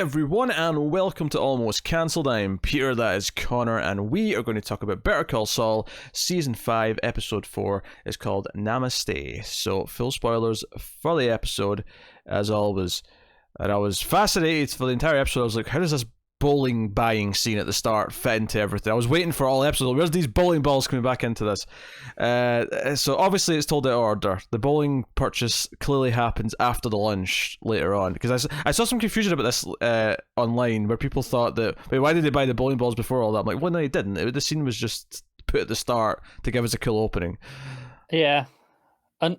everyone, and welcome to Almost Cancelled. I'm Peter, that is Connor, and we are going to talk about Better Call Saul, Season 5, Episode 4. It's called Namaste. So, full spoilers for the episode, as always. And I was fascinated for the entire episode. I was like, how does this bowling buying scene at the start fit into everything? I was waiting for all episodes. Where's these bowling balls coming back into this? So obviously it's told out of order. The bowling purchase clearly happens after the lunch later on, because I saw some confusion about this online, where people thought that, wait, why did they buy the bowling balls before all that? I'm like, well, no, they didn't. The scene was just put at the start to give us a cool opening. Yeah.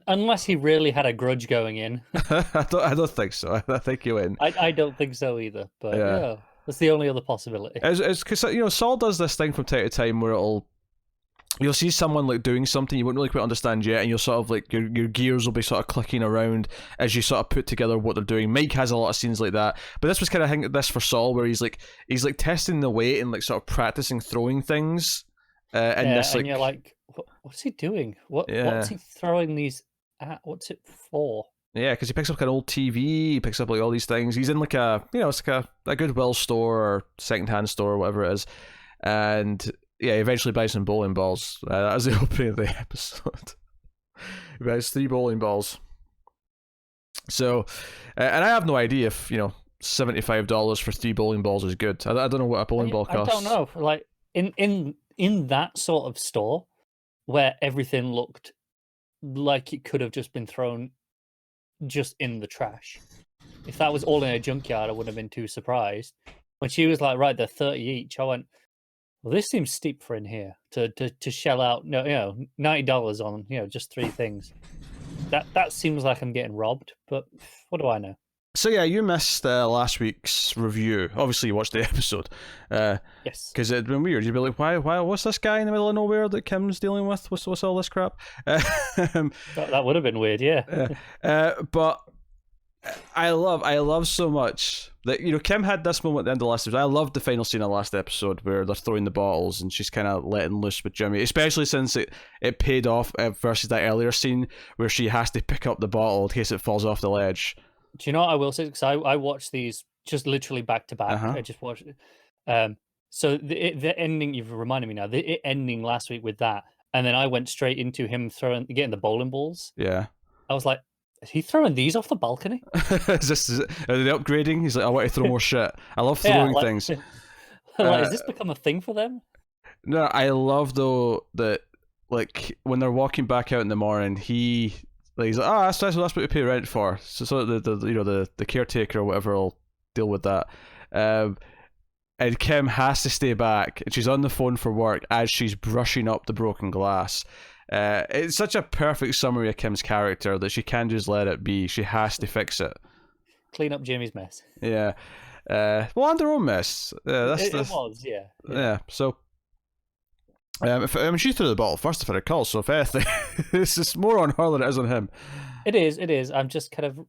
Unless he really had a grudge going in. I don't think so. I think he went. I don't think so either, but yeah. That's the only other possibility. It's because, Saul does this thing from time to time where you'll see someone like doing something you won't really quite understand yet, and you'll sort of like your gears will be sort of clicking around as you sort of put together what they're doing. Mike has a lot of scenes like that, but this was kind of, I think, this for Saul, where he's like testing the weight and like sort of practicing throwing things. This, and you're like, what's he doing? What's he throwing these at? What's it for? Yeah, because he picks up like an old TV, he picks up like all these things. He's in like it's like a Goodwill store or secondhand store or whatever it is, and yeah, he eventually buys some bowling balls. That was the opening of the episode. He buys 3 bowling balls. So, and I have no idea if $75 for 3 bowling balls is good. I don't know what a bowling ball costs. I don't know. Like in that sort of store where everything looked like it could have just been thrown just in the trash. If that was all in a junkyard, I wouldn't have been too surprised. When she was like, right, they're 30 each, I went, well, this seems steep for in here to shell out $90 on just 3 things. That seems like I'm getting robbed, but what do I know? So yeah, you missed last week's review. Obviously, you watched the episode. Yes. Because it'd been weird. You'd be like, why? What's this guy in the middle of nowhere that Kim's dealing with? What's all this crap? That would have been weird, yeah. But I love so much that Kim had this moment at the end of the last episode. I loved the final scene of the last episode where they're throwing the bottles and she's kind of letting loose with Jimmy, especially since it paid off versus that earlier scene where she has to pick up the bottle in case it falls off the ledge. Do you know what I will say? Because I watched these just literally back to back. I just watched it. So the ending, you've reminded me now, the ending last week with that, and then I went straight into him getting the bowling balls. Yeah. I was like, is he throwing these off the balcony? Are they upgrading? He's like, I want to throw more shit. I love throwing things. Has this become a thing for them? No, I love though that like when they're walking back out in the morning, he's like, that's what we pay rent for. So the caretaker or whatever will deal with that. And Kim has to stay back, and she's on the phone for work as she's brushing up the broken glass. It's such a perfect summary of Kim's character that she can't just let it be. She has to fix it. Clean up Jamie's mess. Yeah. Well, and their own mess. It was, yeah. Yeah. So. She threw the bottle first if I recall, so if anything, this is more on her than it is on him. It is. I'm just kind of,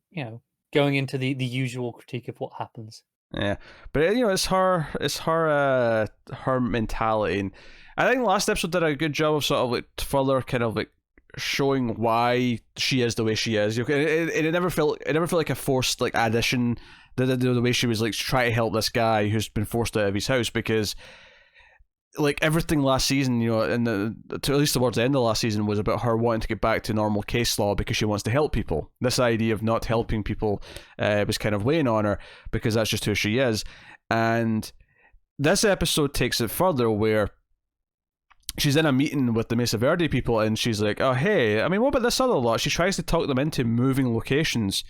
going into the usual critique of what happens. Yeah, but it's her mentality, and I think the last episode did a good job of sort of like further kind of like showing why she is the way she is. It never felt like a forced like addition. The way she was like trying to help this guy who's been forced out of his house, because like everything last season, and at least towards the end of last season, was about her wanting to get back to normal case law because she wants to help people. This idea of not helping people was kind of weighing on her because that's just who she is. And this episode takes it further, where she's in a meeting with the Mesa Verde people and she's like, oh, hey, I mean, what about this other lot? She tries to talk them into moving locations,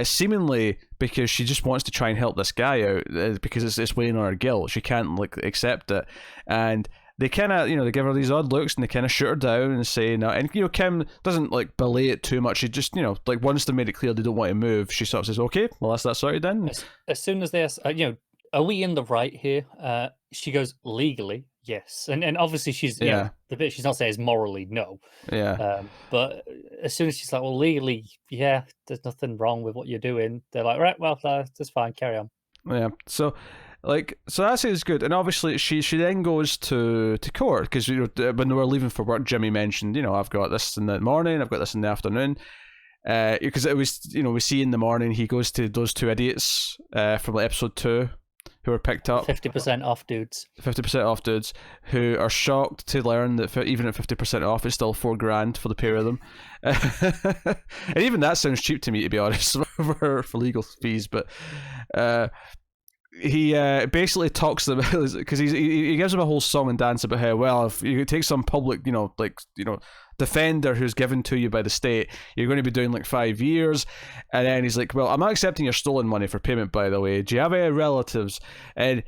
seemingly because she just wants to try and help this guy out because it's weighing on her guilt. She can't like accept it, and they kind of they give her these odd looks and they kind of shoot her down and say no. And Kim doesn't like belay it too much. She just like once they made it clear they don't want to move, she sort of says, okay, well that's that sorted then. As soon as they are we in the right here? She goes, legally, yes, and obviously she's the bit she's not saying is morally no. Yeah. But as soon as she's like, well, legally, yeah, there's nothing wrong with what you're doing. They're like, right, well, that's fine, carry on. Yeah. So that is good, and obviously she then goes to court because when they were leaving for work, Jimmy mentioned, I've got this in the morning, I've got this in the afternoon. because it was, we see in the morning he goes to those two idiots from like episode 2 who were picked up. 50% off dudes. 50% off dudes who are shocked to learn that even at 50% off, it's still $4,000 for the pair of them. And even that sounds cheap to me, to be honest, for legal fees. But he basically talks to them because he gives them a whole song and dance about how, well, if you take some public, defender who's given to you by the state, you're going to be doing like 5 years. And then he's like, well, I'm not accepting your stolen money for payment, by the way. Do you have any relatives? And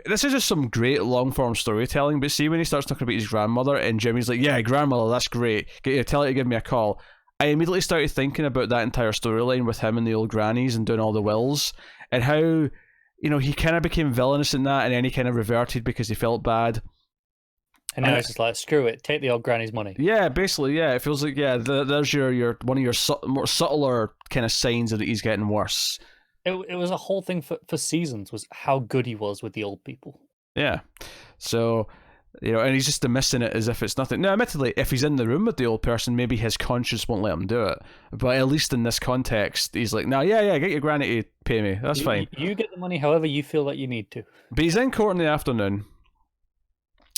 this is just some great long form storytelling. But see, when he starts talking about his grandmother and Jimmy's like, yeah, grandmother, that's great, tell her to give me a call, I immediately started thinking about that entire storyline with him and the old grannies and doing all the wills, and how he kind of became villainous in that, and then he kind of reverted because he felt bad. And now it's just like, screw it, take the old granny's money. Yeah, basically, yeah. It feels like, yeah, there's your one of your more subtler kind of signs that he's getting worse. It was a whole thing for seasons, was how good he was with the old people. Yeah. So, and he's just dismissing it as if it's nothing. Now, admittedly, if he's in the room with the old person, maybe his conscience won't let him do it. But at least in this context, he's like, no, yeah, get your granny to pay me. That's fine. You get the money however you feel like you need to. But he's in court in the afternoon.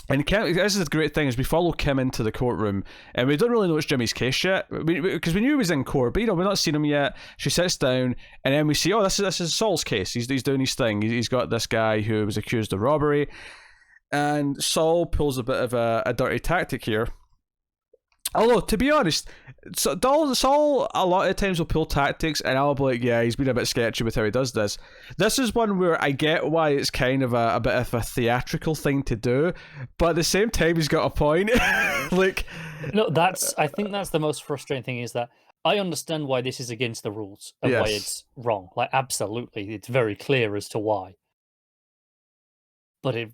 And this is the great thing, is we follow Kim into the courtroom, and we don't really know it's Jimmy's case yet, because we knew he was in court, but we've not seen him yet. She sits down, and then we see, oh, this is Saul's case. He's doing his thing. He's got this guy who was accused of robbery, and Saul pulls a bit of a dirty tactic here. Although, to be honest, Saul a lot of times will pull tactics, and I'll be like, yeah, he's been a bit sketchy with how he does this. This is one where I get why it's kind of a bit of a theatrical thing to do, but at the same time, he's got a point. No, I think that's the most frustrating thing, is that I understand why this is against the rules and why it's wrong. Like, absolutely, it's very clear as to why. But it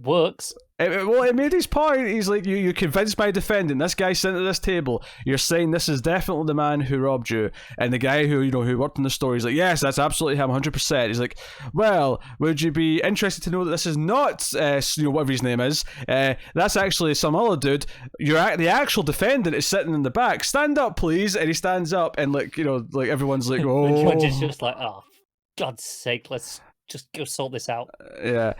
works. It made his point. He's like, you convinced my defendant. This guy sitting at this table, you're saying this is definitely the man who robbed you. And the guy who worked in the store, he's like, yes, that's absolutely him, 100%. He's like, well, would you be interested to know that this is not, whatever his name is, that's actually some other dude. The actual defendant is sitting in the back. Stand up, please. And he stands up, and everyone's like, oh. The judge is just like, oh, God's sake, let's just go sort this out. Yeah,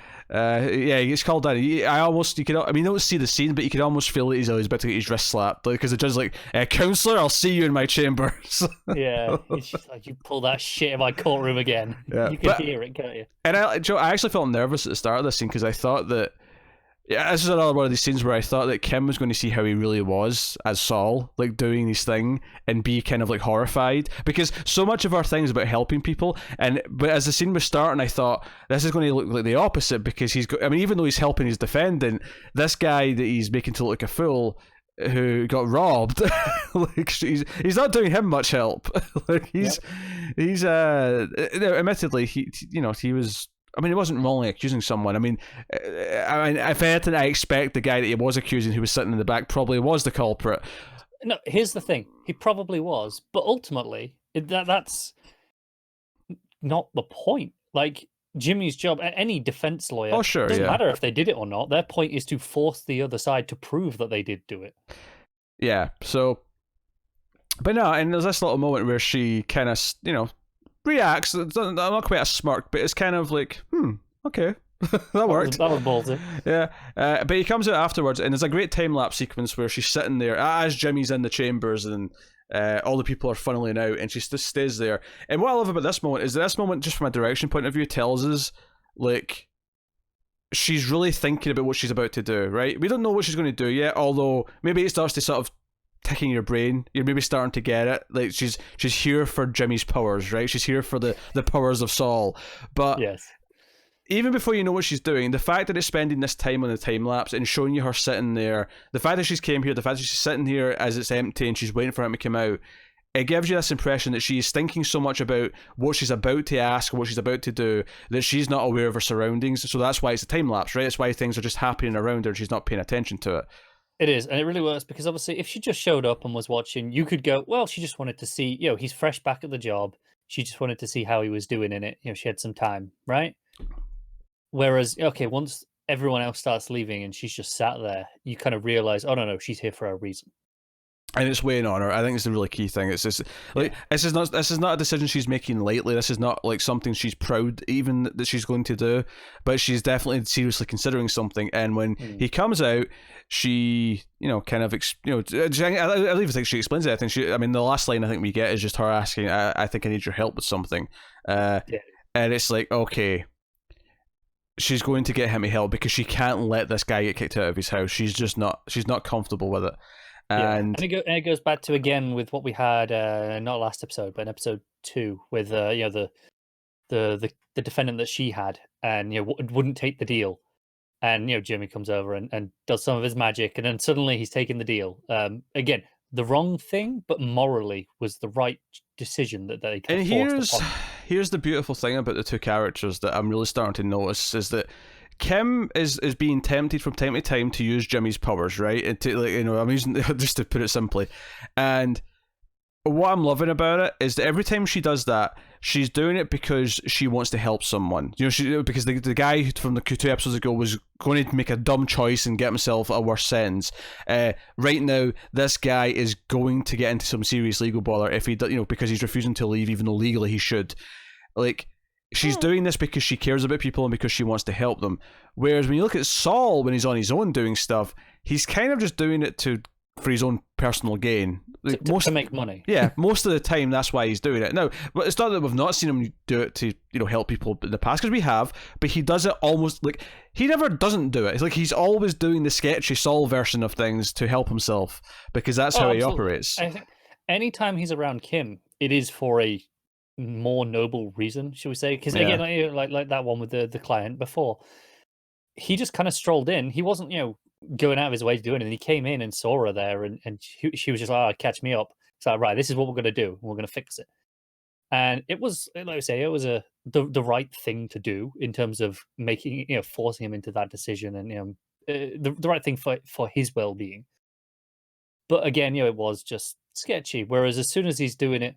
he gets called down. You don't see the scene, but you can almost feel that he's about to get his wrist slapped, because the judge is like, "Counselor, I'll see you in my chambers." Yeah, he's just like, you pull that shit in my courtroom again. Yeah, you can hear it, can't you? And I actually felt nervous at the start of this scene, because I thought that. Yeah, this is another one of these scenes where I thought that Kim was going to see how he really was as Saul, doing his thing, and be kind of horrified, because so much of our thing is about helping people. But as the scene was starting, I thought this is going to look like the opposite, because even though he's helping his defendant, this guy that he's making to look like a fool who got robbed, he's not doing him much help. He's admittedly he was. He wasn't wrongly accusing someone. If anything, I expect the guy that he was accusing, who was sitting in the back, probably was the culprit. No, here's the thing. He probably was, but ultimately, that's not the point. Jimmy's job, any defense lawyer, doesn't matter if they did it or not. Their point is to force the other side to prove that they did do it. Yeah, so... But no, and there's this little moment where she kind of, reacts. It's not quite a smirk, but it's kind of like, okay, that worked. That was ballsy. Yeah, but he comes out afterwards, and there's a great time lapse sequence where she's sitting there as Jimmy's in the chambers, and all the people are funneling out, and she just stays there. And what I love about this moment is that this moment, just from a direction point of view, tells us she's really thinking about what she's about to do. Right? We don't know what she's going to do yet, although maybe it starts to sort of ticking your brain. You're maybe starting to get it. She's here for Jimmy's powers, right? She's here for the powers of Saul. But yes, even before you know what she's doing, the fact that it's spending this time on the time lapse and showing you her sitting there, the fact that she's came here, the fact that she's sitting here as it's empty and she's waiting for him to come out, it gives you this impression that she is thinking so much about what she's about to ask, what she's about to do, that she's not aware of her surroundings. So that's why it's a time lapse, right? It's why things are just happening around her and she's not paying attention to it. It is, and it really works, because obviously if she just showed up and was watching, you could go, well, she just wanted to see, he's fresh back at the job. She just wanted to see how he was doing in it. She had some time, right? Whereas, once everyone else starts leaving and she's just sat there, you kind of realize, oh, no, she's here for a reason. And it's weighing on her. I think it's the really key thing. It's just like this is not a decision she's making lightly. This is not like something she's proud even that she's going to do, but she's definitely seriously considering something. And when he comes out, she kind of I believe think she explains it. I think the last line I think we get is just her asking, I think I need your help with something. And it's like, okay, she's going to get him help because she can't let this guy get kicked out of his house. She's not comfortable with it. And it goes back to again with what we had not last episode but in episode 2 with the defendant that she had, and wouldn't take the deal, and Jimmy comes over and does some of his magic, and then suddenly he's taking the deal. Again, the wrong thing, but morally was the right decision that they and here's the beautiful thing about the two characters that I'm really starting to notice is that Kim is being tempted from time to time to use Jimmy's powers, right? And to, I'm using just to put it simply. And what I'm loving about it is that every time she does that, she's doing it because she wants to help someone. Because the guy from the 2 episodes ago was going to make a dumb choice and get himself a worse sentence. Right now, this guy is going to get into some serious legal bother if he, because he's refusing to leave, even though legally he should. Like, she's doing this because she cares about people and because she wants to help them. Whereas when you look at Saul, when he's on his own doing stuff, he's kind of just doing it for his own personal gain. Like to make money. Yeah, most of the time that's why he's doing it. Now, but it's not that we've not seen him do it to help people in the past, because we have, but he does it almost like he never doesn't do it. It's like he's always doing the sketchy Saul version of things to help himself, because that's how he operates. I think anytime he's around Kim, it is for a more noble reason, should we say? Because again, like that one with the client before, he just kind of strolled in. He wasn't going out of his way to do anything. He came in and saw her there, and she was just like, oh, catch me up. It's like, right, this is what we're going to do. We're going to fix it. And it was, like I say, it was the right thing to do in terms of making, forcing him into that decision, and the right thing for his well-being. But again, it was just sketchy. Whereas as soon as he's doing it,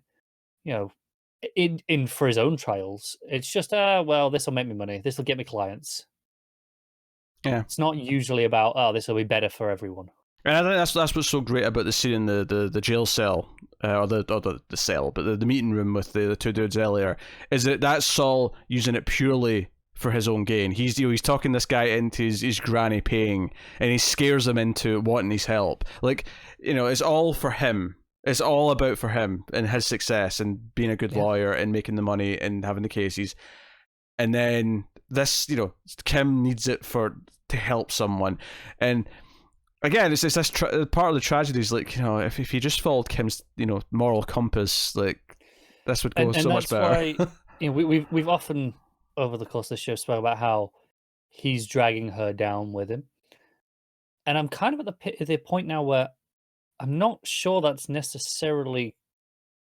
in for his own trials, it's just well, this will make me money, this will get me clients. It's not usually about this will be better for everyone. And I think that's what's so great about the scene in the jail cell, or the cell, but the meeting room with the 2 dudes earlier, is that that's Saul using it purely for his own gain. He's talking this guy into his granny paying, and he scares him into wanting his help. Like, it's all for him. It's all about for him and his success and being a good lawyer and making the money and having the cases. And then this, Kim needs it to help someone. And again, it's this part of the tragedy is like, if you just followed Kim's, moral compass, like this would go so much better. Why, we've often over the course of the show spoke about how he's dragging her down with him. And I'm kind of at the point now where I'm not sure that's necessarily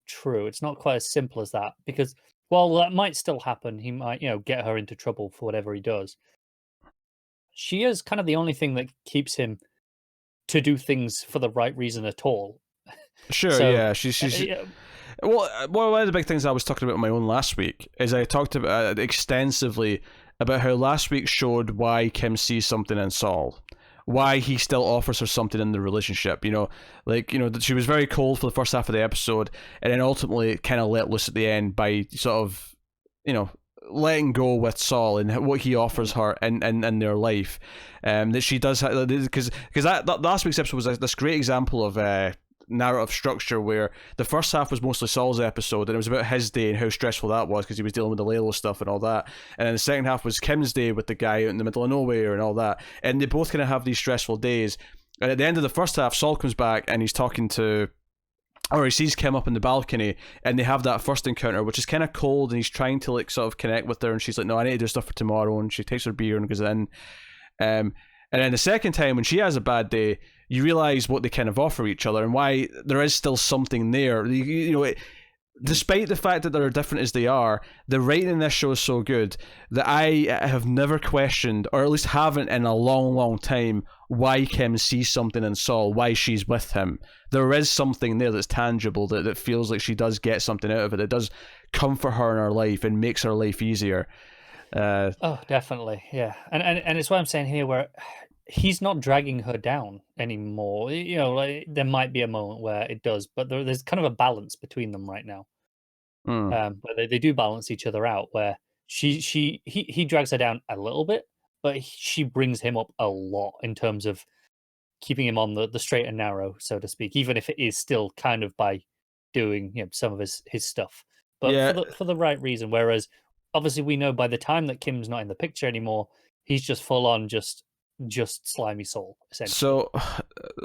true. It's not quite as simple as that, because while that might still happen, he might, get her into trouble for whatever he does. She is kind of the only thing that keeps him to do things for the right reason at all. Sure, yeah. She's well, one of the big things I was talking about in my own last week is I talked about extensively about how last week showed why Kim sees something in Saul. Why he still offers her something in the relationship, she was very cold for the first half of the episode, and then ultimately kind of let loose at the end by sort of, letting go with Saul and what he offers her in their life. That she does, because that last week's episode was this great example of narrative structure where the first half was mostly Saul's episode, and it was about his day and how stressful that was because he was dealing with the Lalo stuff and all that, and then the second half was Kim's day with the guy out in the middle of nowhere and all that, and they both kind of have these stressful days. And at the end of the first half, Saul comes back and he's talking to, or he sees Kim up in the balcony, and they have that first encounter, which is kind of cold, and he's trying to sort of connect with her, and she's like, no, I need to do stuff for tomorrow, and she takes her beer and goes in. And then the second time, when she has a bad day, you realize what they kind of offer each other and why there is still something there. Despite the fact that they're different as they are, the writing in this show is so good that I have never questioned, or at least haven't in a long, long time, why Kim sees something in Saul, why she's with him. There is something there that's tangible, that feels like she does get something out of it, that does comfort her in her life and makes her life easier. Oh, definitely, yeah. And it's what I'm saying here, where he's not dragging her down anymore. You know, like there might be a moment where it does, but there's kind of a balance between them right now. Where they do balance each other out. Where he drags her down a little bit, but she brings him up a lot in terms of keeping him on the straight and narrow, so to speak. Even if it is still kind of by doing some of his stuff, but Yeah. for the right reason. Whereas obviously we know by the time that Kim's not in the picture anymore, he's just full on just slimy soul essentially. So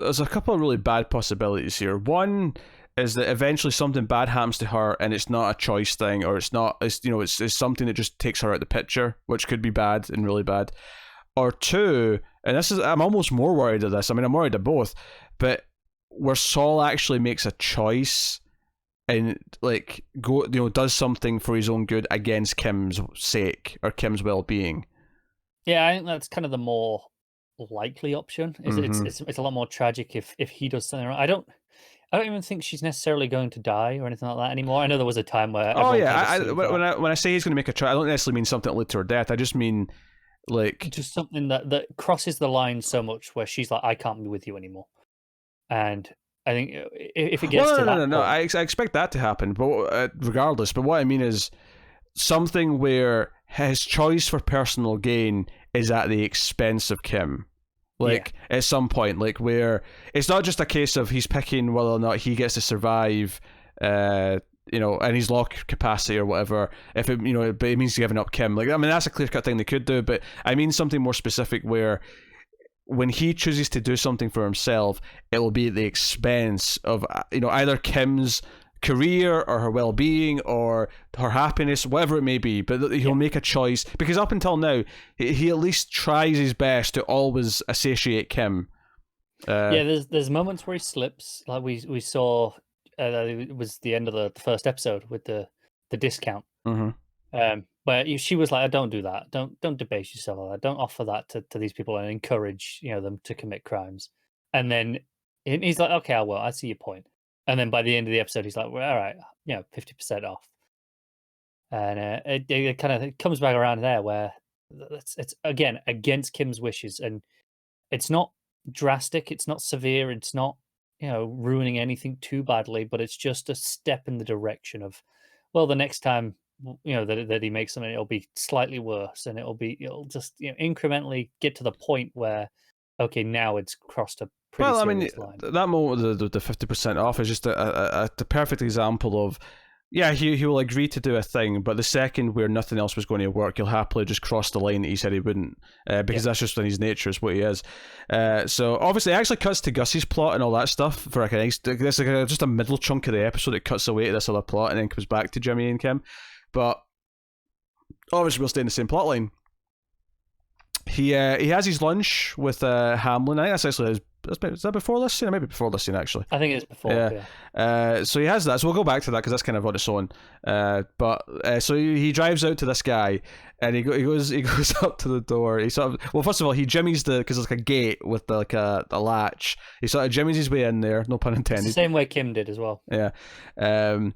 there's a couple of really bad possibilities here. One is that eventually something bad happens to her and it's not a choice thing, or it's something that just takes her out of the picture, which could be bad and really bad. Or two, and I'm almost more worried of this. I mean, I'm worried of both, but where Saul actually makes a choice and does something for his own good against Kim's sake or Kim's well-being. Yeah, I think that's kind of the more likely option. It's a lot more tragic if he does something wrong. I don't even think she's necessarily going to die or anything like that anymore. I know there was a time where when I say he's going to make a choice, I don't necessarily mean something that led to her death. I just mean like just something that crosses the line so much where she's like, I can't be with you anymore. And I think if it gets no, I expect that to happen, but regardless. But what I mean is something where his choice for personal gain is at the expense of Kim. At some point, where it's not just a case of he's picking whether or not he gets to survive, in his lock capacity or whatever. If it, but it means giving up Kim. That's a clear-cut thing they could do. But I mean something more specific where when he chooses to do something for himself, it will be at the expense of either Kim's career or her well-being or her happiness, whatever it may be. But he'll make a choice, because up until now he at least tries his best to always associate Kim. There's moments where he slips, like we saw. It was the end of the first episode with the discount. But she was like, "Don't do that. Don't debase yourself like that. Don't offer that to these people and encourage them to commit crimes." And then he's like, "Okay, I will. I see your point." And then by the end of the episode, he's like, "Well, all right, 50% off." And it kind of comes back around there where it's again against Kim's wishes, and it's not drastic, it's not severe, it's not ruining anything too badly, but it's just a step in the direction of, well, the next time that he makes something, it'll be slightly worse, and it'll just incrementally get to the point where, okay, now it's crossed a pretty serious line. That moment, the 50% off is just the perfect example of, he will agree to do a thing, but the second where nothing else was going to work, he'll happily just cross the line that he said he wouldn't, because that's just in his nature, is what he is. So obviously it actually cuts to Gus's plot and all that stuff for just a middle chunk of the episode. It cuts away to this other plot and then comes back to Jimmy and Kim. But obviously we'll stay in the same plot line. He has his lunch with Hamlin. I think that's actually is that before this scene? Maybe before this scene, actually. I think it's before. Yeah. So he has that. So we'll go back to that because that's kind of on its own. So he drives out to this guy, and he goes up to the door. He first of all, he jimmies because it's like a gate with a latch. He sort of jimmies his way in there. No pun intended. It's the same way Kim did as well. Yeah. No,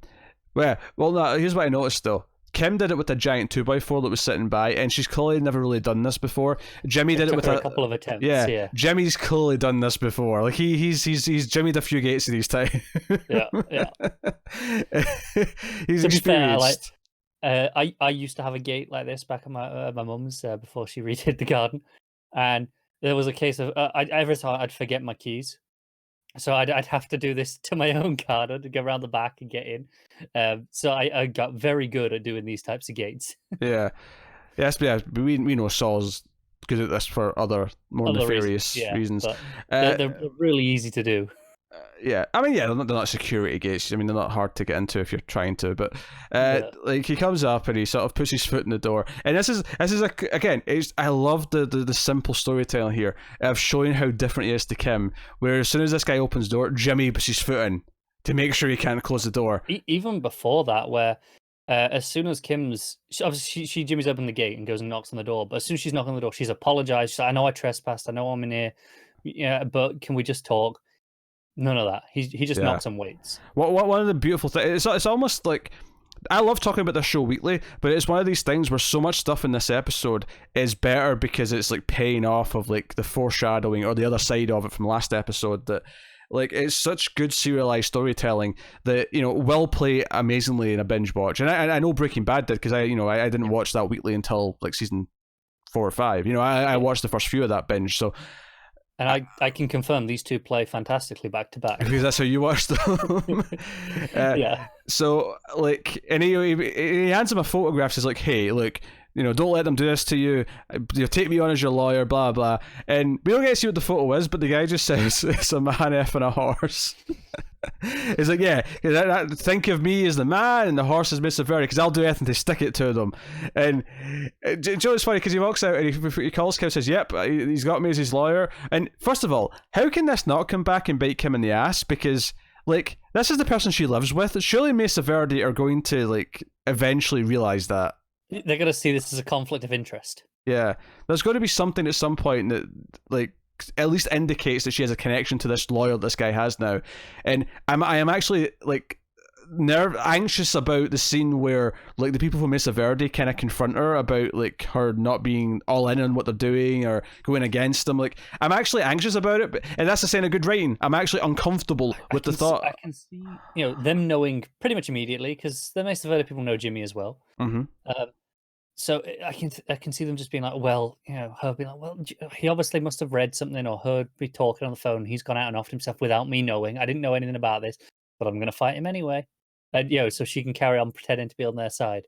here's what I noticed though. Kim did it with a giant 2x4 that was sitting by, and she's clearly never really done this before. Jimmy did it with a couple of attempts. Yeah, Jimmy's clearly done this before. Like he's jimmied a few gates of these times. Yeah. He's to experienced. Be fair, I used to have a gate like this back at my mum's before she redid the garden, and there was a case of every time I'd forget my keys. So I'd have to do this to my own garden to go around the back and get in. So I got very good at doing these types of gates. Yeah. Yes, we know Saul's good at this for other more nefarious reasons. They're really easy to do. Yeah, I mean, they're not security gates. I mean, they're not hard to get into if you're trying to. But he comes up and he sort of puts his foot in the door. And this is again, I love the simple storytelling here of showing how different he is to Kim. Where as soon as this guy opens the door, Jimmy puts his foot in to make sure he can't close the door. Even before that, where as soon as obviously she Jimmy's opened the gate and goes and knocks on the door. But as soon as she's knocking on the door, she's apologized. She's like, I know I trespassed. I know I'm in here. Yeah, but can we just talk? None of that. He just knocks and waits. One of the beautiful things, it's almost like I love talking about this show weekly, but it's one of these things where so much stuff in this episode is better because it's like paying off of like the foreshadowing or the other side of it from last episode, that like it's such good serialized storytelling that, you know, will play amazingly in a binge watch. And I know Breaking Bad did, because I didn't watch that weekly until like season 4 or 5. You know, I watched the first few of that binge, so. And I can confirm these two play fantastically back to back. Because that's how you watched them. Yeah. So, like, and he hands him a photograph, says, like, hey, look, you know, don't let them do this to you. You take me on as your lawyer, blah, blah. And we don't get to see what the photo is, but the guy just says, it's a man effing a horse. It's like, yeah, think of me as the man and the horse is Miss Verity, because I'll do anything to stick it to them. And Joe is funny because he walks out and he calls Kim and says, yep, he's got me as his lawyer. And first of all, how can this not come back and bite Kim in the ass? Because, like, this is the person she lives with. Surely Miss Verity are going to, like, eventually realize that. They're going to see this as a conflict of interest. Yeah. There's going to be something at some point that, like, at least indicates that she has a connection to this lawyer this guy has now. And I am actually, like, anxious about the scene where, like, the people from Mesa Verde kind of confront her about, like, her not being all in on what they're doing or going against them. Like, I'm actually anxious about it, and that's the sign of good writing. I'm actually uncomfortable with the thought. I can see, you know, them knowing pretty much immediately, because the Mesa Verde people know Jimmy as well. Mm-hmm. So I can see them just being like, well, you know, her being like, well, he obviously must have read something or heard me talking on the phone. He's gone out and offed himself without me knowing. I didn't know anything about this, but I'm going to fight him anyway. And, you know, so she can carry on pretending to be on their side.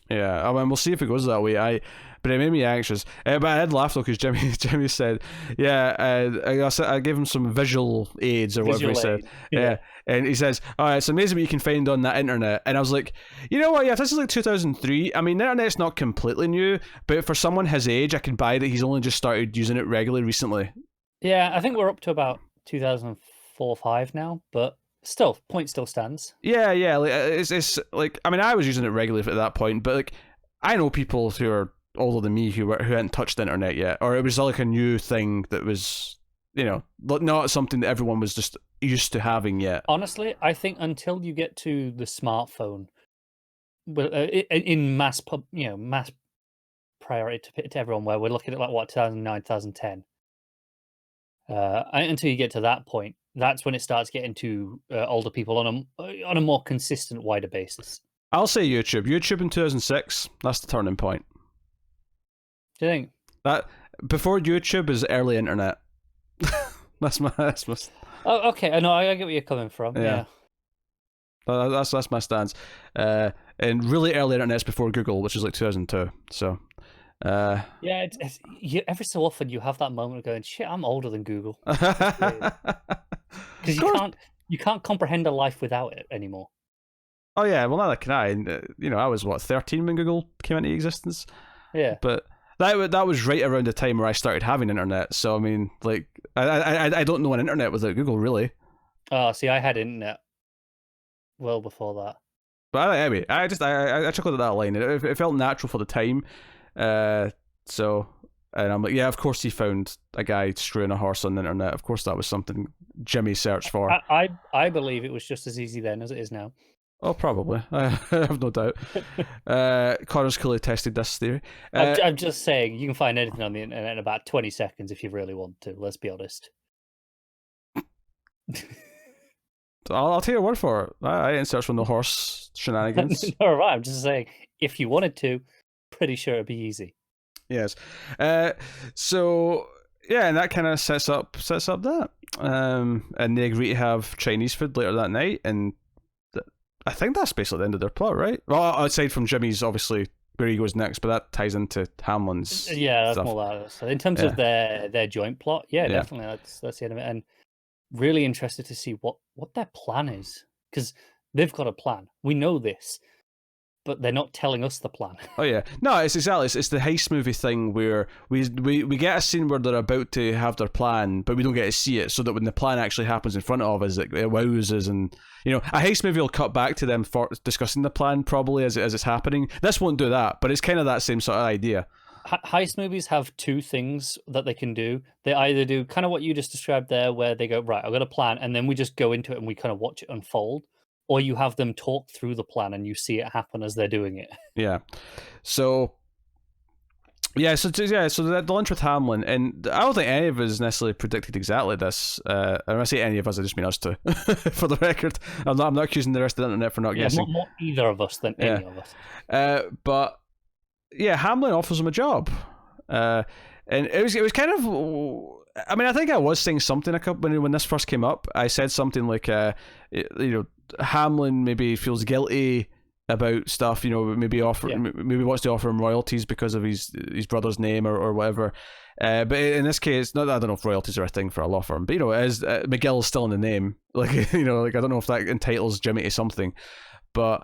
Yeah, I mean, we'll see if it goes that way. But it made me anxious. But I had laughed though, because Jimmy said, yeah, I gave him some visual aids or whatever he said. Yeah. And he says, oh, it's amazing what you can find on that internet. And I was like, you know what, yeah, if this is like 2003, I mean, the internet's not completely new, but for someone his age, I can buy that he's only just started using it regularly recently. Yeah, I think we're up to about 2004-5 now, but still, point still stands. Yeah, like, it's like, I mean, I was using it regularly at that point, but like, I know people who are older than me who hadn't touched the internet yet, or it was like a new thing that was, you know, not something that everyone was just used to having yet. Honestly, I think until you get to the smartphone, in mass priority to everyone, where we're looking at like what 2009, 2010. Until you get to that point, that's when it starts getting to older people on a more consistent, wider basis. I'll say YouTube. YouTube in 2006. That's the turning point. Do you think that before YouTube is early internet? That's my. Oh, okay. I know. I get where you're coming from. Yeah. That's my stance. And really early internet's before Google, which is like 2002. So. Yeah, every so often you have that moment of going, shit, I'm older than Google. Because you can't comprehend a life without it anymore. Oh yeah, well neither can I. You know, I was 13 when Google came into existence. Yeah, but that was right around the time where I started having internet. So I mean, like, I don't know an internet without Google really. Oh, see, I had internet well before that. But anyway, I chuckled at that line. It felt natural for the time. So, and I'm like, yeah, of course he found a guy screwing a horse on the internet. Of course that was something Jimmy searched for. I believe it was just as easy then as it is now. Oh, probably. I have no doubt. Connor's clearly tested this theory. I'm just saying, you can find anything on the internet in about 20 seconds if you really want to. Let's be honest. I'll take your word for it. I ain't searched for no horse shenanigans. All right, I'm just saying, if you wanted to, pretty sure it'd be easy. Yes. So yeah, and that kind of sets up that. And they agree to have Chinese food later that night, and I think that's basically the end of their plot, right? Well, aside from Jimmy's, obviously, where he goes next, but that ties into Hamlin's. Yeah, that's stuff. more that. So in terms of their joint plot, definitely that's the end of it. And really interested to see what their plan is, because they've got a plan. We know this, but they're not telling us the plan. Oh yeah, no, it's exactly it's the heist movie thing where we get a scene where they're about to have their plan, but we don't get to see it, so that when the plan actually happens in front of us, it wows us. And you know, a heist movie will cut back to them for discussing the plan probably as it's happening. This won't do that, but it's kind of that same sort of idea. Heist movies have two things that they can do. They either do kind of what you just described there, where they go, right, I've got a plan, and then we just go into it and we kind of watch it unfold. or you have them talk through the plan and you see it happen as they're doing it. Yeah. So so the lunch with Hamlin, and I don't think any of us necessarily predicted exactly this. And when I say any of us, I just mean us two. For the record, I'm not accusing the rest of the internet for not guessing. More either of us than any of us. But yeah, Hamlin offers him a job, and it was kind of. I mean, I think I was saying something when this first came up. I said something like, Hamlin maybe feels guilty about stuff, maybe maybe wants to offer him royalties because of his brother's name or whatever. But in this case, I don't know if royalties are a thing for a law firm, but it is McGill is still in the name. Like I don't know if that entitles Jimmy to something, but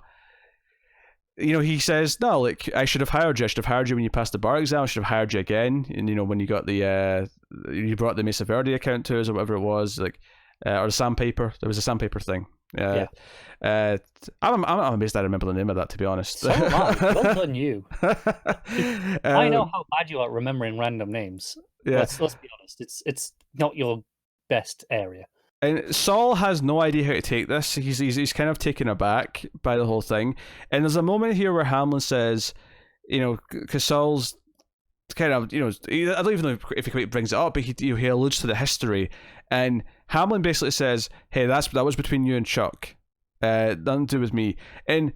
he says, no, like I should have hired you. I should have hired you when you passed the bar exam. I should have hired you again. And when you got you brought the Mesa Verde account to us or whatever it was, like or the sandpaper. There was a sandpaper thing. I'm amazed I remember the name of that, to be honest. So am I. Well done, you. I know how bad you are at remembering random names. Yeah. Let's be honest. It's not your best area. And Saul has no idea how to take this. He's kind of taken aback by the whole thing. And there's a moment here where Hamlin says, because Saul's kind of, I don't even know if he quite brings it up, but he alludes to the history. And Hamlin basically says, hey, that was between you and Chuck. Nothing to do with me. And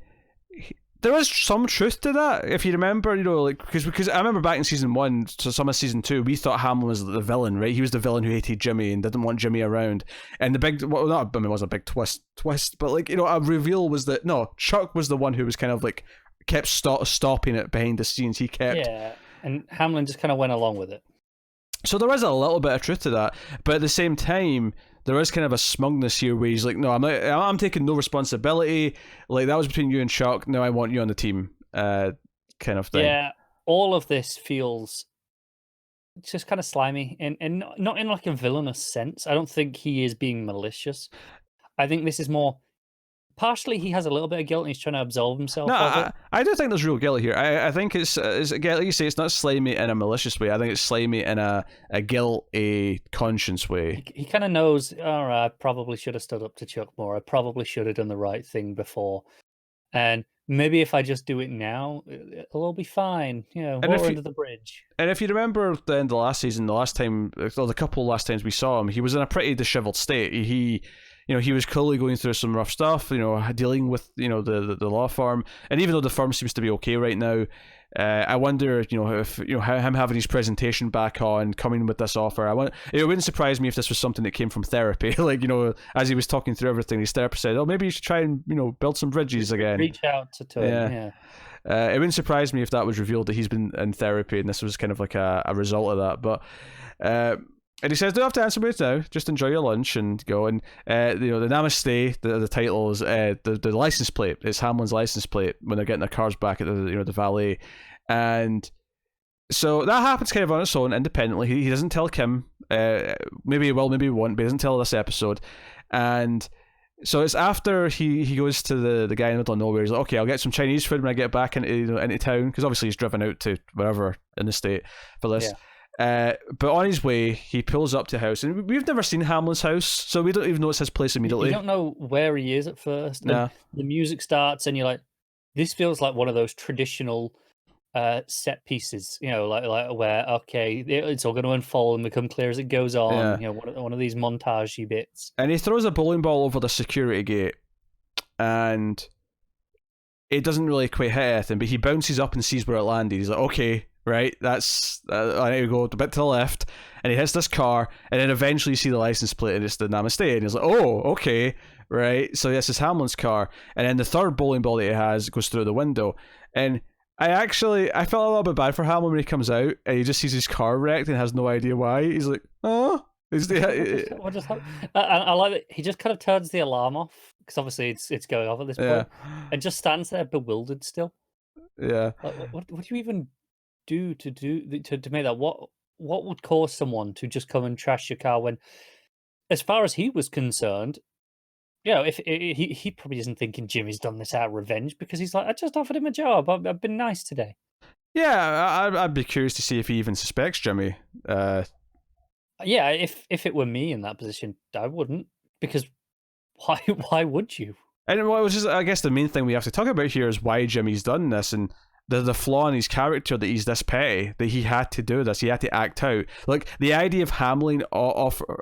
there is some truth to that, if you remember, because I remember back in season 1, so some of season 2, we thought Hamlin was the villain, right? He was the villain who hated Jimmy and didn't want Jimmy around. And the big, it was a big twist, but a reveal was that, no, Chuck was the one who was kind of like, kept stopping it behind the scenes. He kept... Yeah, and Hamlin just kind of went along with it. So there is a little bit of truth to that, but at the same time, there is kind of a smugness here where he's like, no, I'm taking no responsibility. Like, that was between you and Chuck. Now I want you on the team, kind of thing. Yeah, all of this feels just kind of slimy, and not in like a villainous sense. I don't think he is being malicious. I think this is more... Partially, he has a little bit of guilt and he's trying to absolve himself of it. I do think there's real guilt here. I think it's again, like you say, it's not slimy in a malicious way. I think it's slimy in a guilt, a conscience way. He kind of knows, all right, I probably should have stood up to Chuck more. I probably should have done the right thing before. And maybe if I just do it now, it'll all be fine. Water under the bridge. And if you remember the end of the last season, the couple last times we saw him, he was in a pretty disheveled state. He was clearly going through some rough stuff, dealing with, the law firm. And even though the firm seems to be okay right now, I wonder, if, him having his presentation back on, coming with this offer, it wouldn't surprise me if this was something that came from therapy. Like, as he was talking through everything, his therapist said, oh, maybe you should try and, build some bridges again. Reach out to him, yeah. It wouldn't surprise me if that was revealed that he's been in therapy and this was kind of like a result of that. But, and he says, don't have to answer me now. Just enjoy your lunch and go. And the Namaste, the title is the license plate. It's Hamlin's license plate when they're getting their cars back at the valet, and so that happens kind of on its own, independently. He doesn't tell Kim. Maybe he will, maybe he won't, but he doesn't tell this episode. And so it's after he goes to the guy in the middle of nowhere. He's like, okay, I'll get some Chinese food when I get back into town, because obviously he's driven out to wherever in the state for this. Yeah. But on his way, he pulls up to a house, and we've never seen Hamlin's house, so we don't even know it's his place immediately. You don't know where he is at first. Yeah. The music starts, and you're like, this feels like one of those traditional set pieces, like where, okay, it's all going to unfold and become clear as it goes on. Yeah. One of these montagey bits. And he throws a bowling ball over the security gate, and it doesn't really quite hit anything, but he bounces up and sees where it landed. He's like, okay, right, that's I need to go a bit to the left, and he hits this car, and then eventually you see the license plate, and it's the Namaste, and he's like, oh, okay, right, so this is Hamlin's car. And then the third bowling ball that he has goes through the window, and I felt a little bit bad for Hamlin when he comes out, and he just sees his car wrecked and has no idea why. He's like, oh, what just happened? I like that he just kind of turns the alarm off, because obviously it's going off at this point, and just stands there bewildered still. Yeah. What do you even do to make that? What would cause someone to just come and trash your car when, as far as he was concerned, if he probably isn't thinking Jimmy's done this out of revenge, because he's like, I just offered him a job. I've been nice today. Yeah, I'd be curious to see if he even suspects Jimmy. Yeah, if it were me in that position, I wouldn't, because why would you? And what was just, I guess the main thing we have to talk about here is why Jimmy's done this, and the flaw in his character that he's this petty, that he had to do this, he had to act out. Like the idea of Hamlin offering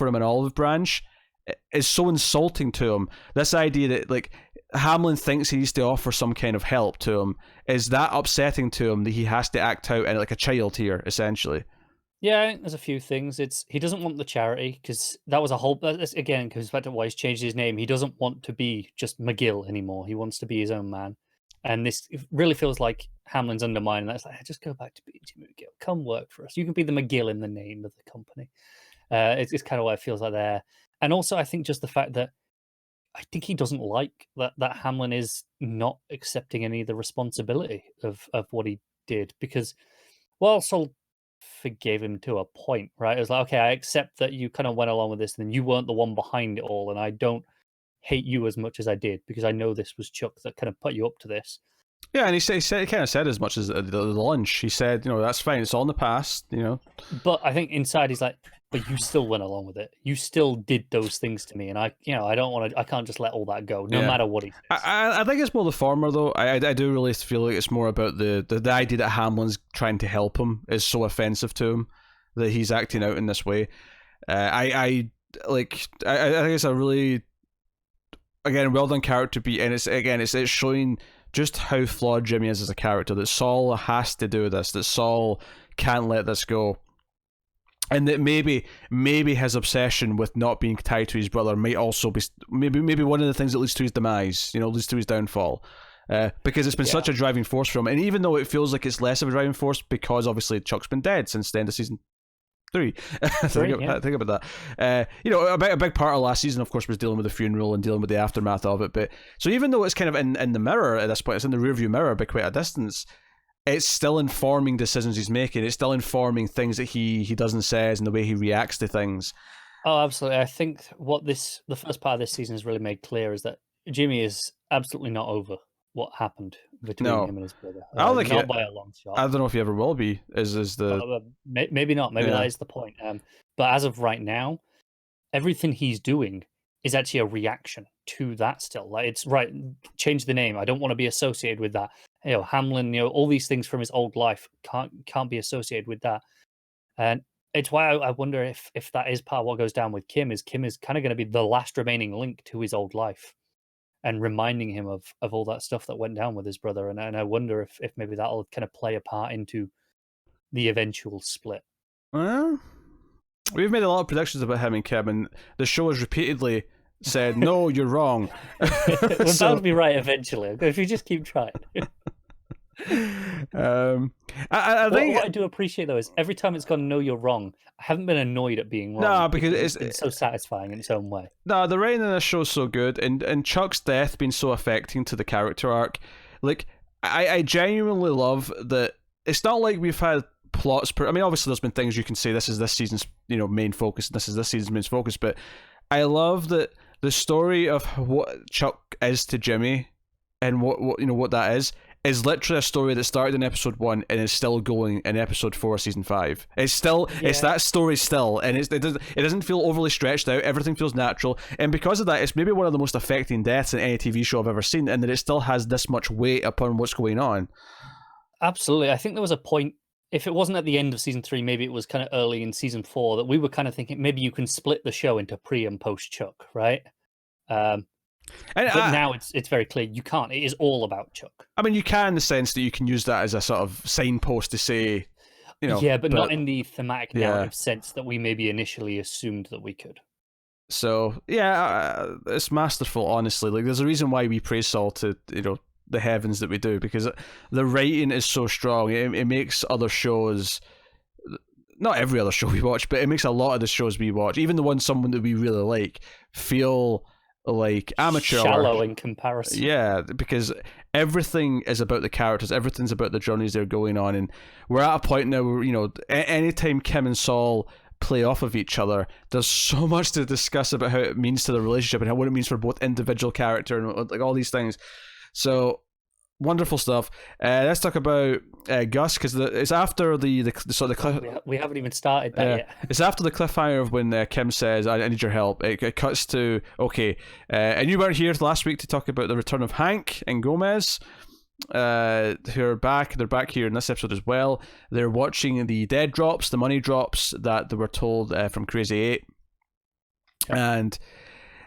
him an olive branch is so insulting to him. This idea that like Hamlin thinks he needs to offer some kind of help to him is that upsetting to him that he has to act out and like a child here, essentially. Yeah, I think there's a few things. He doesn't want the charity because that was a whole. This, again, goes back to why he's changed his name. He doesn't want to be just McGill anymore. He wants to be his own man, and this really feels like Hamlin's undermining that. It's like, just go back to being Jimmy McGill. Come work for us. You can be the McGill in the name of the company. It's kind of what it feels like there, and also I think just the fact that I think he doesn't like that Hamlin is not accepting any of the responsibility of what he did, because while Saul forgave him to a point, right? It was like, okay, I accept that you kind of went along with this, and you weren't the one behind it all, and I don't hate you as much as I did because I know this was Chuck that kind of put you up to this. Yeah, and he kind of said as much as the lunch. He said, that's fine. It's all in the past, But I think inside he's like, but you still went along with it. You still did those things to me, and I don't want to. I can't just let all that go, no matter what he says. I think it's more the former, though. I do really feel like it's more about the idea that Hamlin's trying to help him is so offensive to him that he's acting out in this way. I think it's a really, again, well done character beat, and it's showing just how flawed Jimmy is as a character. That Saul has to do this. That Saul can't let this go. And that maybe his obsession with not being tied to his brother might also be maybe one of the things that leads to his demise, leads to his downfall. Because it's been such a driving force for him. And even though it feels like it's less of a driving force because obviously Chuck's been dead since the end of season 3. Think about that. A big part of last season, of course, was dealing with the funeral and dealing with the aftermath of it. But so even though it's kind of in the mirror at this point, it's in the rearview mirror by quite a distance, it's still informing decisions he's making. It's still informing things that he does and says and the way he reacts to things. Oh, absolutely. I think the first part of this season has really made clear is that Jimmy is absolutely not over what happened between him and his brother. Not by a long shot. I don't know if he ever will be. Maybe not. Maybe that is the point. But as of right now, everything he's doing is actually a reaction to that still. Like, it's right, change the name. I don't want to be associated with that. Hamlin, all these things from his old life can't be associated with that. And it's why I wonder if that is part of what goes down with Kim is kind of going to be the last remaining link to his old life and reminding him of all that stuff that went down with his brother. And I wonder if maybe that'll kind of play a part into the eventual split. Well, we've made a lot of predictions about him and Kim, and the show has repeatedly said, no, you're wrong. We're bound to be right eventually, if you just keep trying. I think what I do appreciate, though, is every time it's gone, no, you're wrong, I haven't been annoyed at being wrong. No, because it's so satisfying in its own way. No, the writing in this show's so good, and Chuck's death being so affecting to the character arc. Like, I genuinely love that it's not like we've had plots obviously there's been things you can say this is this season's main focus and this is this season's main focus, but I love that the story of what Chuck is to Jimmy and what that is literally a story that started in episode 1 and is still going in episode 4 season 5. It's that story still, and it doesn't feel overly stretched out. Everything feels natural, and because of that, it's maybe one of the most affecting deaths in any TV show I've ever seen, and that it still has this much weight upon what's going on. Absolutely. I think there was a point, if it wasn't at the end of season 3, maybe it was kind of early in season 4, that we were kind of thinking maybe you can split the show into pre and post Chuck, right? But now it's very clear you can't. It is all about Chuck. I mean, you can in the sense that you can use that as a sort of signpost to say, Yeah, but not in the thematic narrative sense that we maybe initially assumed that we could. So, it's masterful, honestly. Like, there's a reason why we praise Saul to, the heavens that we do, because the writing is so strong. It makes other shows, not every other show we watch, but it makes a lot of the shows we watch, even the ones someone that we really like, feel like amateur, shallow in comparison. Yeah, because everything is about the characters, everything's about the journeys they're going on, and we're at a point now where anytime Kim and Saul play off of each other, there's so much to discuss about how it means to the relationship and what it means for both individual character and like all these things. So Wonderful stuff. Let's talk about Gus, because it's after the sort of cliff. We haven't even started that yet. It's after the cliffhanger of when Kim says, I need your help. It cuts to, okay, and you weren't here last week to talk about the return of Hank and Gomez, who are back. They're back here in this episode as well. They're watching the dead drops, the money drops that they were told from Crazy 8. And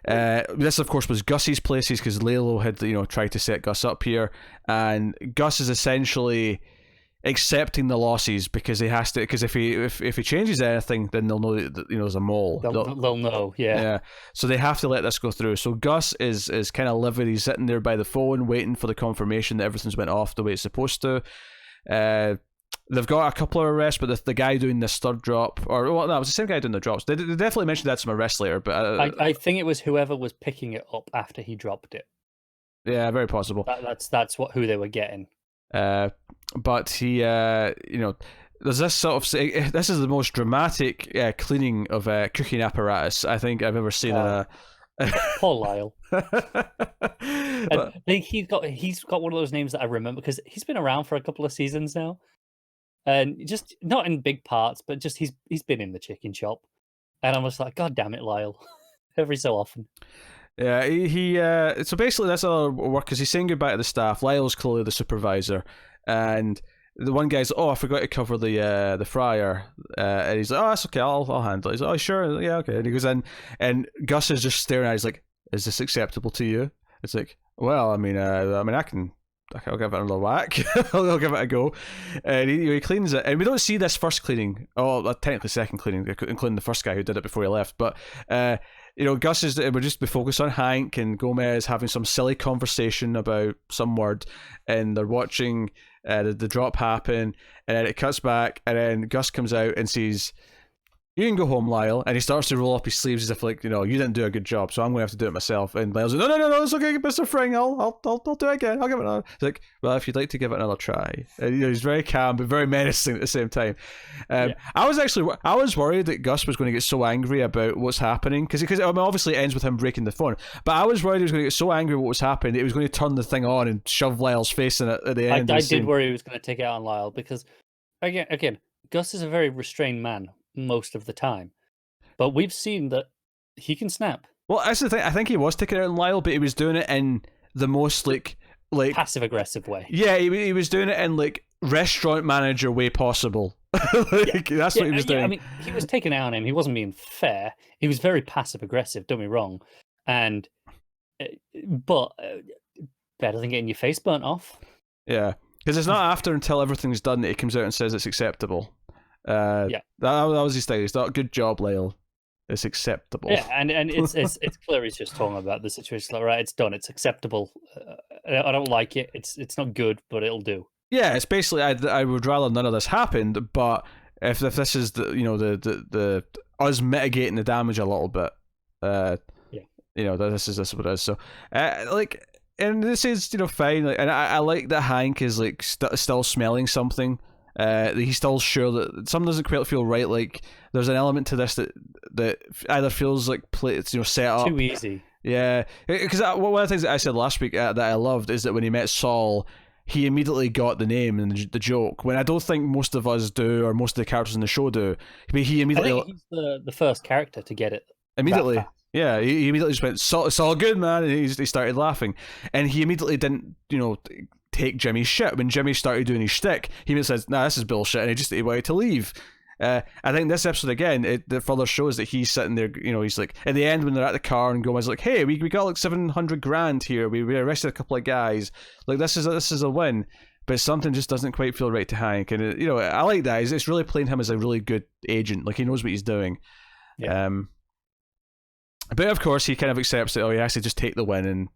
this, of course, was Gus's places, because Lalo had, tried to set Gus up here, and Gus is essentially accepting the losses because he has to. Because if he changes anything, then they'll know that there's a mole. They'll know, yeah. Yeah. So they have to let this go through. So Gus is kind of livid. He's sitting there by the phone, waiting for the confirmation that everything's went off the way it's supposed to. They've got a couple of arrests, but the guy doing this third drop, no, it was the same guy doing the drops. They definitely mentioned that some arrests later, but I think it was whoever was picking it up after he dropped it. Yeah, very possible. That's who they were getting. But he, there's this sort of, this is the most dramatic cleaning of cooking apparatus I think I've ever seen. Poor Lyle. And he's got one of those names that I remember because he's been around for a couple of seasons now. And just not in big parts, but just he's been in the chicken shop, and I was like, God damn it, Lyle, every so often. Yeah, he so basically that's all work because he's saying goodbye to the staff. Lyle's clearly the supervisor, and the one guy's like, oh, I forgot to cover the fryer, and he's like, oh, that's okay, I'll handle it. He's like, oh, sure, yeah, okay. And he goes in, and Gus is just staring at him. He's like, is this acceptable to you? It's like, well, I mean, I'll give it another whack. I'll give it a go. And he cleans it. And we don't see this first cleaning. Oh, technically second cleaning, including the first guy who did it before he left. But, Gus is, we're just be focused on Hank and Gomez having some silly conversation about some word. And they're watching the drop happen. And then it cuts back. And then Gus comes out and says, you can go home, Lyle. And he starts to roll up his sleeves as if, like, you didn't do a good job, so I'm going to have to do it myself. And Lyle's like, no, it's okay, Mr. Fring, I'll do it again. I'll give it another. He's like, well, if you'd like to give it another try. And, he's very calm, but very menacing at the same time. I was worried that Gus was going to get so angry about what's happening, because obviously it ends with him breaking the phone. But I was worried he was going to get so angry at what was happening that he was going to turn the thing on and shove Lyle's face in it at the end. I did worry he was going to take it out on Lyle, because, again, Gus is a very restrained man most of the time, but we've seen that he can snap. Well, that's the thing. I think he was taking it out on Lyle, but he was doing it in the most like passive aggressive way. Yeah, he was doing it in like restaurant manager way possible. That's what he was doing. I mean, he was taking it out on him. He wasn't being fair. He was very passive aggressive. Don't be wrong, but better than getting your face burnt off. Yeah, because it's not until everything's done that he comes out and says it's acceptable. That was his style. He's thought, good job, Lyle. It's acceptable. Yeah, and it's clear he's just talking about the situation. Like, right, it's done. It's acceptable. I don't like it. It's not good, but it'll do. Yeah, it's basically I would rather none of this happened, but if this is the us mitigating the damage a little bit, this is what it is. So and this is fine. And I like that Hank is like still smelling something. He's still sure that something doesn't quite feel right. Like there's an element to this that either feels like it's set up too easy. Yeah, because one of the things that I said last week that I loved is that when he met Saul, he immediately got the name and the joke. When I don't think most of us do, or most of the characters in the show do. I mean, he immediately. I think he's the first character to get it immediately. Yeah, he immediately just went, it's all good, man, and he started laughing, and he immediately didn't, take Jimmy's shit. When Jimmy started doing his shtick, he says, nah, this is bullshit, and he wanted to leave. I think this episode again, it further shows that he's sitting there, he's like, at the end when they're at the car and Gomez like, hey, we got like 700 grand here, we arrested a couple of guys, like this is a win, but something just doesn't quite feel right to Hank, and I like that. It's really playing him as a really good agent, like he knows what he's doing. Yeah. But of course he kind of accepts that, he has to just take the win, and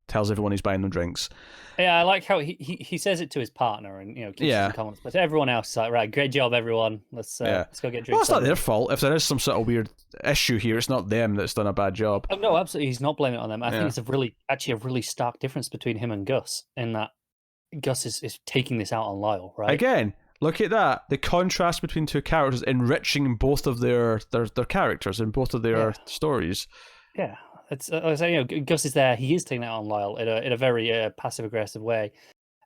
tells everyone he's buying them drinks. Yeah, I like how he says it to his partner, and keeps some comments, but to everyone else, it's like, right, great job, everyone. Let's go get drinks. Well, it's not their fault. If there is some sort of weird issue here, it's not them that's done a bad job. Oh, no, absolutely, he's not blaming it on them. I think it's a really stark difference between him and Gus, in that Gus is taking this out on Lyle, right? Again, look at that. The contrast between two characters enriching both of their characters and both of their stories. Yeah. It's Gus is there. He is taking it on Lyle in a very passive aggressive way,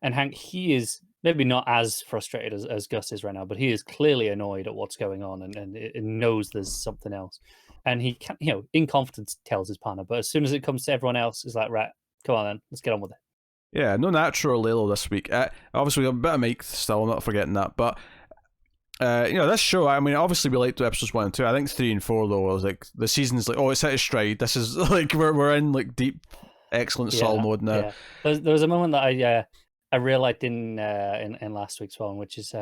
And Hank, he is maybe not as frustrated as Gus is right now, but he is clearly annoyed at what's going on and knows there's something else. And he can, in confidence tells his partner, but as soon as it comes to everyone else, he's like, right, come on then, let's get on with it. Yeah, no natural Lalo this week. Obviously, a bit of Mike still, I'm not forgetting that. But, this show, I mean, obviously we liked episodes 1 and 2. I think 3 and 4, though, was like, the season's like, oh, it's hit its stride. This is, like, we're in, like, deep, excellent Saul mode now. Yeah. There was a moment that I realized in last week's one, which is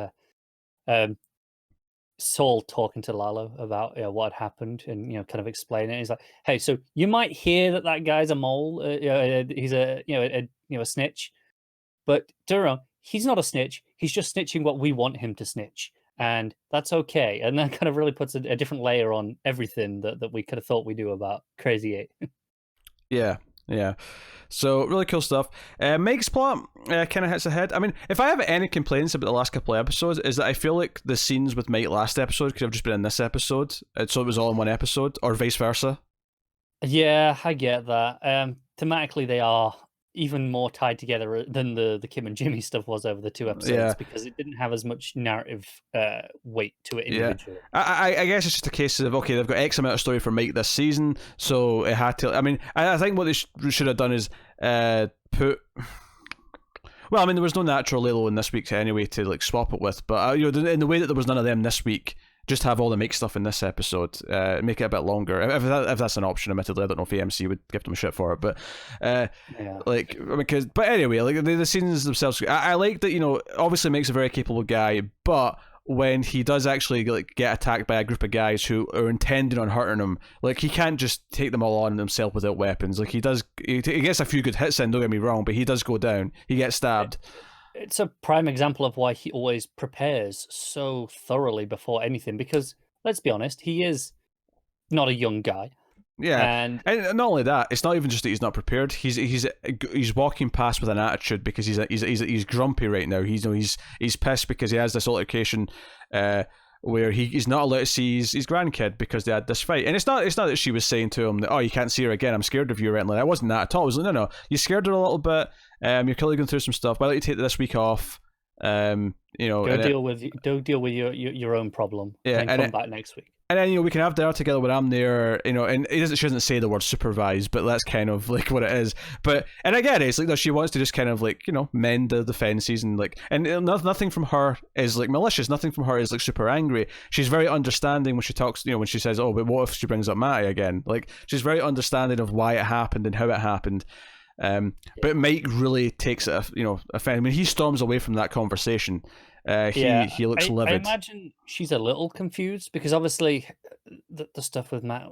Saul talking to Lalo about what had happened and kind of explaining it. He's like, hey, so you might hear that guy's a mole, he's a snitch, but don't get me wrong, he's not a snitch, he's just snitching what we want him to snitch, and that's okay. And that kind of really puts a different layer on everything that we could have thought we knew about Crazy 8. Yeah. So, really cool stuff. Mike's plot kind of hits ahead. I mean, if I have any complaints about the last couple of episodes, is that I feel like the scenes with Mike last episode could have just been in this episode, so it was all in one episode, or vice versa. Yeah, I get that. Thematically, they are even more tied together than the Kim and Jimmy stuff was over the 2 episodes, because it didn't have as much narrative weight to it individually. I guess it's just a case of, okay, they've got X amount of story for Mike this season, so it had to. I mean, I think what they should have done is put. Well, I mean, there was no natural Lalo in this week anyway to like swap it with, but in the way that there was none of them this week, just have all the Mike stuff in this episode, make it a bit longer. If that's an option, admittedly, I don't know if AMC would give them shit for it, but but anyway, like the scenes themselves, I like that. Obviously Mike's a very capable guy, but when he does actually like get attacked by a group of guys who are intending on hurting him, like he can't just take them all on himself without weapons. Like he gets a few good hits in, don't get me wrong, but he does go down. He gets stabbed. It's a prime example of why he always prepares so thoroughly before anything, because let's be honest, he is not a young guy. Yeah, and not only that, it's not even just that he's not prepared. He's walking past with an attitude because he's grumpy right now. He's pissed because he has this altercation where he's not allowed to see his grandkid because they had this fight. And it's not that she was saying to him that, oh, you can't see her again, I'm scared of you, or anything like that. It wasn't that at all. It was like, no, you scared her a little bit. You're clearly going through some stuff. Why don't you take this week off? Go deal with your own problem. And come back next week. And then we can have dinner together when I'm there. And she doesn't say the word supervise, but that's kind of like what it is. And I get it. It's like she wants to just kind of like mend the fences and nothing from her is like malicious. Nothing from her is like super angry. She's very understanding when she talks. When she says, "Oh, but what if she brings up Matty again?" Like she's very understanding of why it happened and how it happened. But Mike really takes it, offense. I mean, he storms away from that conversation. He looks livid. I imagine she's a little confused because obviously the stuff with Matt,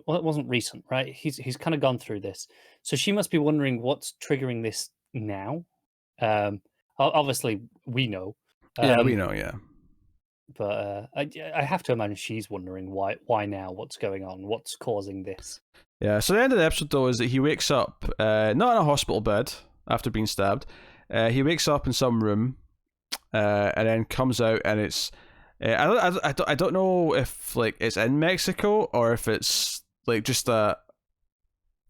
well, it wasn't recent, right? He's kind of gone through this, so she must be wondering what's triggering this now. Obviously we know. We know, yeah. But I have to imagine she's wondering why now, what's going on, what's causing this. Yeah, so the end of the episode, though, is that he wakes up, not in a hospital bed after being stabbed. He wakes up in some room, and then comes out, and it's... I don't know if like it's in Mexico, or if it's like just a...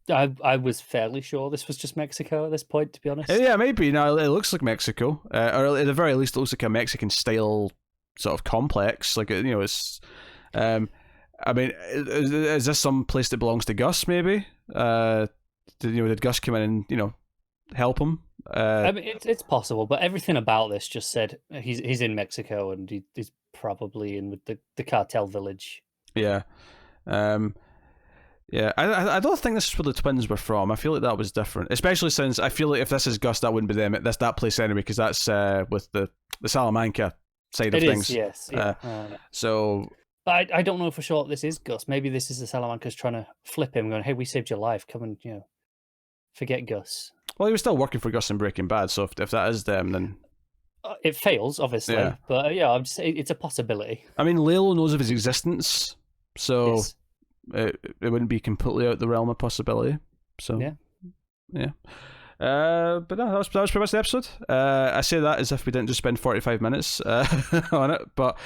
I was fairly sure this was just Mexico at this point, to be honest. Yeah, maybe. No, it looks like Mexico. Or at the very least, it looks like a Mexican-style sort of complex. Like, it's... I mean, is this some place that belongs to Gus, maybe? Did Gus come in and, help him? I mean, it's possible, but everything about this just said he's in Mexico and he's probably in with the cartel village. Yeah. Yeah, I don't think this is where the twins were from. I feel like that was different, especially since I feel like if this is Gus, that wouldn't be them. That's that place anyway, because that's with the Salamanca side of things. It is, yes. Yeah. So... But I don't know for sure this is Gus. Maybe this is the Salamancas trying to flip him, going, hey, we saved your life. Come and, forget Gus. Well, he was still working for Gus in Breaking Bad, so if that is them, then... It fails, obviously. Yeah. But, I'm just saying it's a possibility. I mean, Lalo knows of his existence, so yes. it wouldn't be completely out the realm of possibility. So, yeah. But no, that was pretty much the episode. I say that as if we didn't just spend 45 minutes on it, but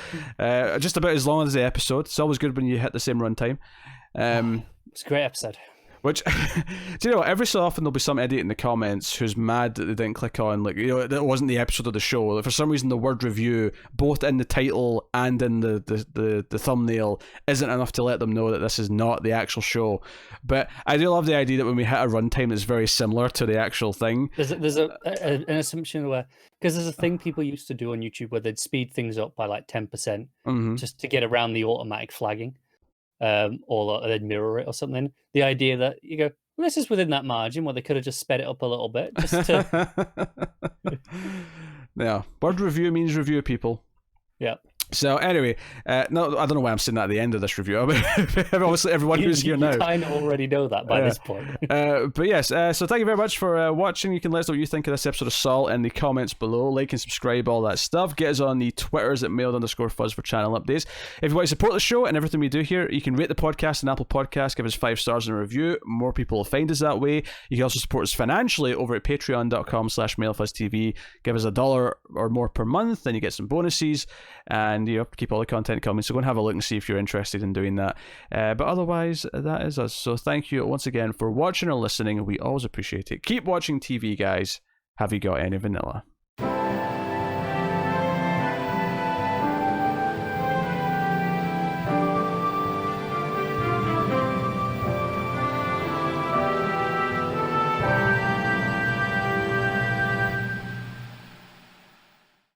just about as long as the episode. It's always good when you hit the same runtime. It's a great episode. Which, do you know, every so often there'll be some idiot in the comments who's mad that they didn't click on, like, you know, that wasn't the episode of the show. Like, for some reason, the word review, both in the title and in the thumbnail, isn't enough to let them know that this is not the actual show. But I do love the idea that when we hit a runtime that's very similar to the actual thing. There's an assumption where, because there's a thing people used to do on YouTube where they'd speed things up by like 10% just to get around the automatic flagging. Or they'd mirror it or something. The idea that you go, well, this is within that margin where they could have just sped it up a little bit. Just to... Yeah, word review means review, people. Yeah. So anyway, no, I don't know why I'm saying that at the end of this review. I mean, obviously, everyone who's here now kind of already know that by this point. But yes, so thank you very much for watching. You can let us know what you think of this episode of Saul in the comments below. Like and subscribe, all that stuff. Get us on the Twitters at mailed_fuzz for channel updates. If you want to support the show and everything we do here, you can rate the podcast on Apple Podcasts, give us 5 stars in a review. More people will find us that way. You can also support us financially over at patreon.com/mailfuzztv. Give us $1 or more per month, and you get some bonuses, and you know, keep all the content coming. So go and have a look and see if you're interested in doing that. But otherwise, that is us. So thank you once again for watching or listening. We always appreciate it. Keep watching TV, guys. Have you got any vanilla?